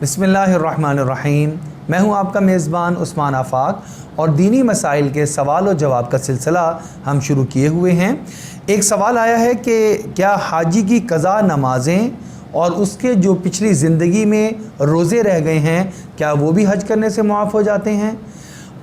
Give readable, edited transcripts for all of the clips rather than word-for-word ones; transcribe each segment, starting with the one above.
बिस्मिल्लाहिर्रहमानिर्रहीम। मैं हूं आपका मेज़बान उस्मान आफाक और दीनी मसाइल के सवाल और जवाब का सिलसिला हम शुरू किए हुए हैं। एक सवाल आया है कि क्या हाजी की क़ज़ा नमाज़ें और उसके जो पिछली ज़िंदगी में रोज़े रह गए हैं क्या वो भी हज करने से मुआफ़ हो जाते हैं।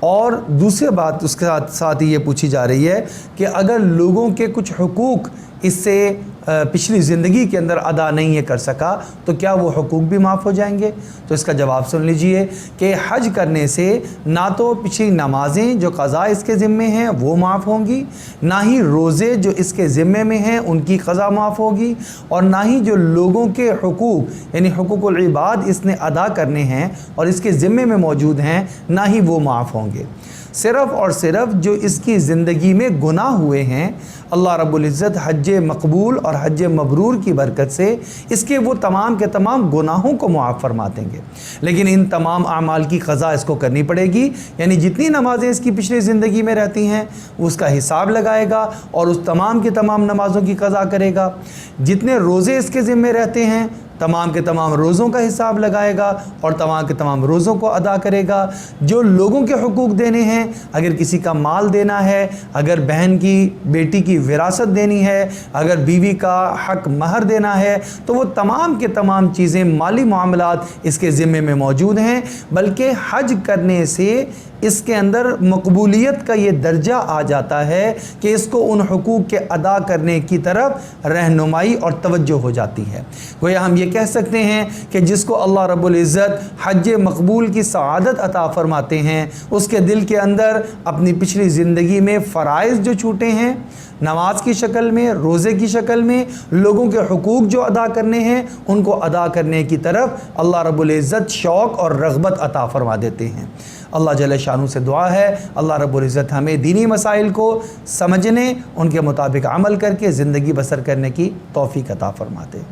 और दूसरी बात उसके साथ साथ ही ये पूछी जा रही है कि अगर लोगों के कुछ हुकूक इससे पिछली ज़िंदगी के अंदर अदा नहीं कर सका तो क्या वो हुकूक भी माफ़ हो जाएंगे। तो इसका जवाब सुन लीजिए कि हज करने से ना तो पिछली नमाज़ें जो क़ज़ा इसके ज़िम्मे हैं वो माफ़ होंगी, ना ही रोज़े जो इसके ज़िम्मे में हैं उनकी क़ज़ा माफ़ होगी, और ना ही जो लोगों के हुकूक यानी हुकूकुल इबाद इसने अदा करने हैं और इसके ज़िम्मे में मौजूद हैं ना ही वो माफ़ होंगे। सिर्फ़ और सिर्फ जो इसकी ज़िंदगी में गुनाह हुए हैं अल्लाह रब्बुल इज़्ज़त हज मकबूल और हज मबरूर की बरकत से इसके वो तमाम के तमाम गुनाहों को मुआफ़ फरमा देंगे। लेकिन इन तमाम आमाल की क़ज़ा इसको करनी पड़ेगी, यानी जितनी नमाज़ें इसकी पिछली ज़िंदगी में रहती हैं उसका हिसाब लगाएगा और उस तमाम की तमाम नमाज़ों की क़ज़ा करेगा। जितने रोज़े इसके ज़िम्मे रहते हैं तमाम के तमाम रोज़ों का हिसाब लगाएगा और तमाम के तमाम रोज़ों को अदा करेगा। जो लोगों के हुकूक देने हैं, अगर किसी का माल देना है, अगर बहन की बेटी की विरासत देनी है, अगर बीवी का हक महर देना है, तो वो तमाम के तमाम चीज़ें माली मामलात इसके ज़िम्मे में मौजूद हैं। बल्कि हज करने से इसके अंदर मकबूलियत का ये दर्जा आ जाता है कि इसको उन हुकूक के अदा करने की तरफ रहनुमाई और तवज्जो हो जाती है। गोया हम ये कह सकते हैं कि जिसको अल्लाह रब्बुल इज़्ज़त हज मकबूल की सआदत अता फरमाते हैं उसके दिल के अंदर अपनी पिछली ज़िंदगी में फ़राइज़ जो छूटे हैं नमाज की शक्ल में, रोज़े की शक्ल में, लोगों के हुकूक जो अदा करने हैं उनको अदा करने की तरफ अल्लाह रब्बुल इज़्ज़त शौक़ और रग़बत अता फरमा देते हैं। अल्लाह जल्ल शानु से दुआ है अल्लाह रब्बुल इज़्ज़त हमें दीनी मसाइल को समझने, उनके मुताबिक अमल करके ज़िंदगी बसर करने की तौफ़ीक़ अता फरमा दे।